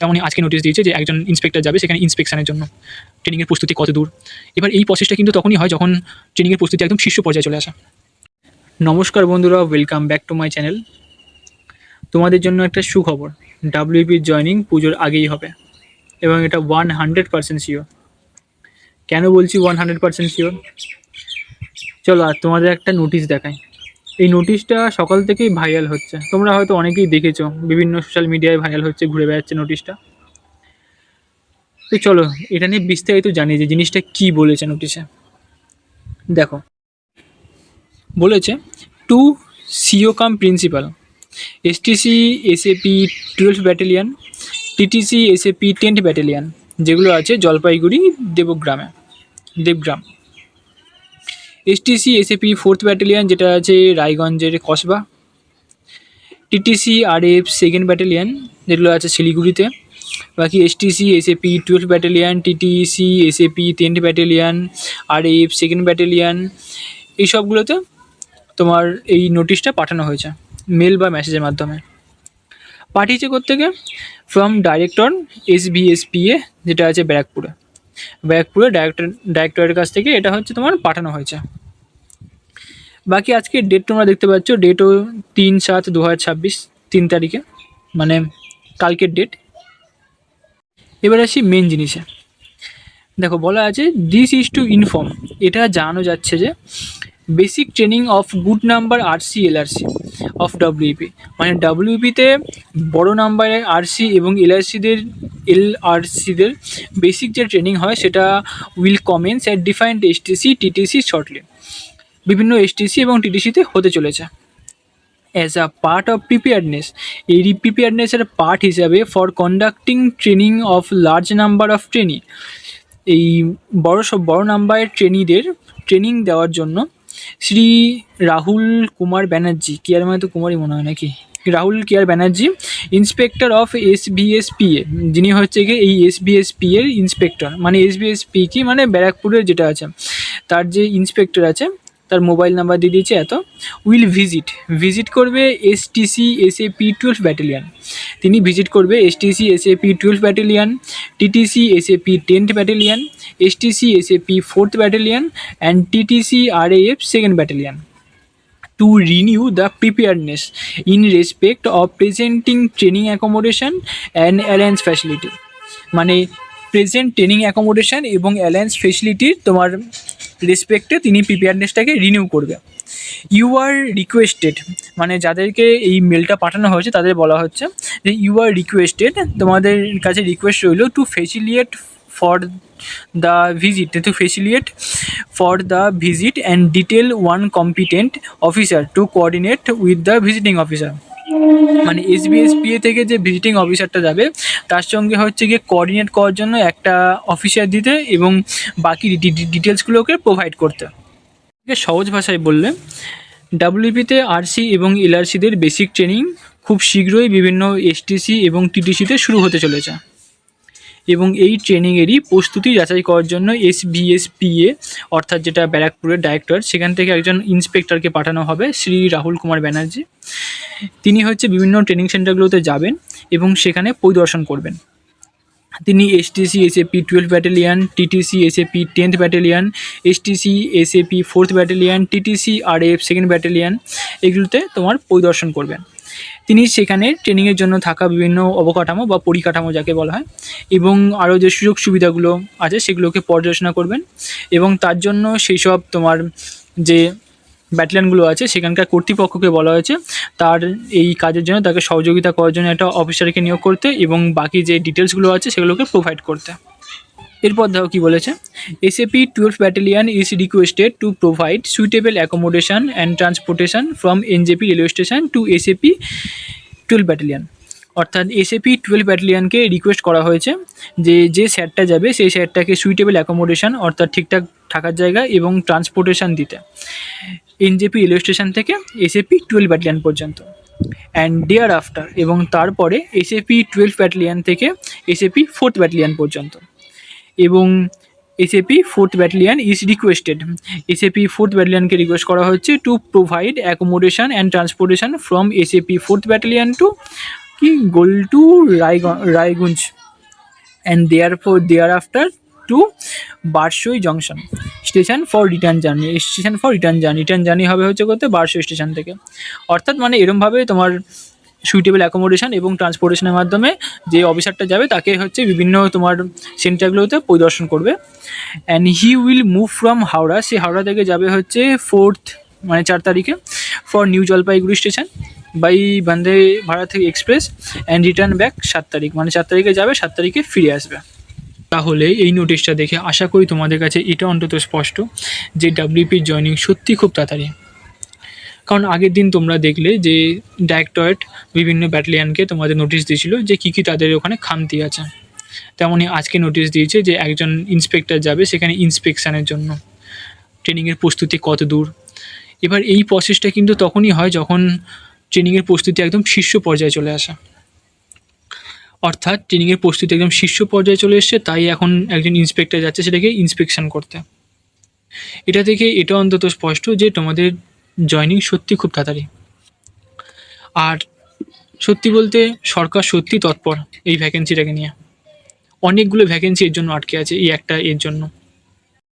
তেমনই আজকে নোটিশ দিয়েছে যে একজন ইন্সপেক্টর যাবে সেখানে ইন্সপেকশনের জন্য। ট্রেনিংয়ের প্রস্তুতি কত দূর, এবার এই প্রসেসটা কিন্তু তখনই হয় যখন ট্রেনিংয়ের প্রস্তুতি একদম শীর্ষ পর্যায়ে চলে আসে। নমস্কার বন্ধুরা, welcome back to my channel. তোমাদের জন্য একটা সুখবর, ডাব্লিউবির জয়নিং পুজোর আগেই হবে এবং এটা 100% শিওর। কেন বলছি 100% শিওর? চলো আর তোমাদের একটা নোটিশ দেখাই। এই নোটিশটা সকাল থেকেই ভাইরাল হচ্ছে, তোমরা হয়তো অনেকেই দেখেছো, বিভিন্ন সোশ্যাল মিডিয়ায় ভাইরাল হচ্ছে, ঘুরে বেড়াচ্ছে নোটিশটা। তো চলো এটা নিয়ে বিস্তারিত জানি যে জিনিসটা কি বলেছে নোটিশে। দেখো, বলেছে to CO cum principal, STC SAP 12 battalion, TTC SAP 10 battalion, যেগুলো আছে Jalpaiguri Debgram, STC SAP 4th battalion যেটা আছে রায়গঞ্জের Kasba, TTC RF 2nd battalion যেগুলো আছে শিলিগুড়িতে, বাকি STC SAP 12 battalion, TTC SAP 10th battalion, RF 2nd battalion, এই সবগুলোতে তোমার এই নোটিশটা পাঠানো হয়েছে মেল বা মেসেজের মাধ্যমে। পাঠিয়েছে কোত্থেকে? ফ্রম ডাইরেক্টর এসবিএসপিএ যেটা আছে ব্যারাকপুরে ডাইরেক্টরের কাছ থেকে এটা হচ্ছে তোমার পাঠানো হয়েছে। বাকি আজকে ডেট তোমরা দেখতে পাচ্ছ, ডেটও 3/7/2026, 3 তারিখে, মানে কালকের ডেট। এবার আসি মেন জিনিসে। দেখো বলা আছে দিস ইজ টু ইনফর্ম, এটা জানানো যাচ্ছে যে basic training of good number RC LRC of WP, মানে ডাব্লিউপিতে বড় নাম্বারের আরসি এবং এলআরসিদের বেসিক যে ট্রেনিং হয় সেটা will commence at defined STC TTC shortly, বিভিন্ন এসটিসি এবং টিটিসিতে হতে চলেছে। As a part of preparedness, এই প্রিপেয়ারনেসের পার্ট হিসাবে for conducting training of large number of trainee, এই বড় নাম্বারের ট্রেনিদের ট্রেনিং দেওয়ার জন্য শ্রী রাহুল কুমার ব্যানার্জি, কেয়ার মানে তো কুমারই মনে হয় নাকি, রাহুল কেয়ার ব্যানার্জি, ইন্সপেক্টর অফ এসবিএসপিএ, যিনি হচ্ছে গিয়ে এই এসবিএসপি এর ইন্সপেক্টর, মানে এসবিএসপি কি মানে ব্যারাকপুরের যেটা আছে তার যে ইন্সপেক্টর আছে তার মোবাইল নাম্বার দিয়ে দিয়েছে এত, উইল ভিজিট করবে এসটিসি এসএপি 12 ব্যাটালিয়ান, তিনি ভিজিট করবে STC SAP 12 battalion, TTC SAP 10th battalion, STC SAP 4th battalion and TTC RAF 2nd battalion to renew the preparedness in respect of presenting training accommodation and alliance facility, মানে present training accommodation এবং alliance ফেসিলিটির তোমার রেসপেক্টে তিনি প্রিপেয়ারনেসটাকে renew করবে। You are requested, মানে যাদেরকে এই মেলটা পাঠানো হয়েছে তাদের বলা হচ্ছে যে ইউ আর রিকোয়েস্টেড, তোমাদের কাছে রিকোয়েস্ট রইল to facilitate for the visit and detail one competent officer to coordinate with the visiting officer, মানে এসবিএসপিএ থেকে যে ভিজিটিং অফিসারটা যাবে তার সঙ্গে হচ্ছে গিয়ে কোঅর্ডিনেট করার জন্য একটা অফিসার দিতে এবং বাকি ডিটেলসগুলোকে প্রোভাইড করতে। সহজ ভাষায় বললে ডাব্লিউপিতে আরসি এবং এলআরসিদের বেসিক ট্রেনিং খুব শীঘ্রই বিভিন্ন এসটিসি এবং টিটিসিতে শুরু হতে চলেছে এবং এই ট্রেনিংয়েরই প্রস্তুতি যাচাই করার জন্য এসবিএসপিএ অর্থাৎ যেটা ব্যারাকপুরের ডাইরেক্টর, সেখান থেকে একজন ইন্সপেক্টরকে পাঠানো হবে শ্রী রাহুল কুমার ব্যানার্জি। তিনি হচ্ছে বিভিন্ন ট্রেনিং সেন্টারগুলোতে যাবেন এবং সেখানে পরিদর্শন করবেন। তিনি STC SAP 12 battalion, TTC SAP 10th battalion, STC SAP 4th battalion, TTC RF 2nd battalion, এগুলোতে তোমার পরিদর্শন করবেন। তিনি সেখানে ট্রেনিংয়ের জন্য থাকা বিভিন্ন অবকাঠামো বা পরিকাঠামো যাকে বলা হয় এবং আরও যে সুযোগ সুবিধাগুলো আছে সেগুলোকে পর্যালোচনা করবেন এবং তার জন্য সেই সব তোমার যে ব্যাটালিয়ানগুলো আছে সেখানকার কর্তৃপক্ষকে বলা হয়েছে তার এই কাজের জন্য তাকে সহযোগিতা করার জন্য একটা অফিসারকে নিয়োগ করতে এবং বাকি যে ডিটেলসগুলো আছে সেগুলোকে প্রোভাইড করতে। এরপর দেখো কী বলেছে, SAP 12 battalion is requested to provide suitable accommodation and transportation from NJP railway station to SAP 12 battalion, অর্থাৎ এসএপি 12 ব্যাটালিয়ানকে রিকোয়েস্ট করা হয়েছে যে স্যারটা যাবে সেই স্যারটাকে সুইটেবল অ্যাকোমোডেশন অর্থাৎ ঠিকঠাক থাকার জায়গা এবং ট্রান্সপোর্টেশন দিতে এনজেপি রেলওয়ে স্টেশন থেকে এসএপি 12 ব্যাটালিয়ান পর্যন্ত, অ্যান্ড ডেয়ার আফটার, এবং তারপরে এসএপি 12 ব্যাটালিয়ান থেকে এসএপি 4th ব্যাটালিয়ান পর্যন্ত, এবং SAP 4th battalion is requested, SAP 4th ব্যাটালিয়ানকে রিকোয়েস্ট করা হচ্ছে to provide accommodation and transportation from SAP 4th battalion to কি গোল to Raiganj and thereafter to Barsoi junction station for return journey হবে হচ্ছে করতে বারসই স্টেশন থেকে। অর্থাৎ মানে এরমভাবে তোমার সুইটেবল অ্যাকোমোডেশন এবং ট্রান্সপোর্টেশনের মাধ্যমে যে অফিসারটা যাবে তাকে হচ্ছে বিভিন্ন তোমার সেন্টারগুলোতে পরিদর্শন করবে। And he will move from Howrah, সে হাওড়া থেকে যাবে হচ্ছে 4th মানে 4 তারিখে for New Jalpaiguri station by Vande Bharat express and return back 7 তারিখ, মানে 4 তারিখে যাবে 7 তারিখে ফিরে আসবে। তাহলে এই নোটিশটা দেখে আশা করি তোমাদের কাছে এটা অন্তত স্পষ্ট যে ডাব্লিউপির জয়নিং সত্যি খুব তাড়াতাড়ি। কারণ আগের দিন তোমরা দেখলে যে ডাইরেক্টরেট বিভিন্ন ব্যাটালিয়ানকে তোমাদের নোটিশ দিয়েছিল যে কী কী তাদের ওখানে খামতি আছে। তেমনই আজকে নোটিশ দিয়েছে যে একজন ইন্সপেক্টর যাবে সেখানে ইন্সপেকশানের জন্য, ট্রেনিংয়ের প্রস্তুতি কত দূর। এবার এই প্রসেসটা কিন্তু তখনই হয় যখন ট্রেনিংয়ের প্রস্তুতি একদম শীর্ষ পর্যায়ে চলে আসে। অর্থাৎ ট্রেনিংয়ের প্রস্তুতি একদম শীর্ষ পর্যায়ে চলে এসছে, তাই এখন একজন ইন্সপেক্টর যাচ্ছে সেটাকে ইন্সপেকশন করতে। এটা থেকে এটা অন্তত স্পষ্ট যে তোমাদের জয়নিং সত্যি খুব তাড়াতাড়ি। আর সত্যি বলতে সরকার সত্যি তৎপর এই ভ্যাকেন্সিটাকে নিয়ে। অনেকগুলো ভ্যাকেন্সি এর জন্য আটকে আছে, এই একটা এর জন্য।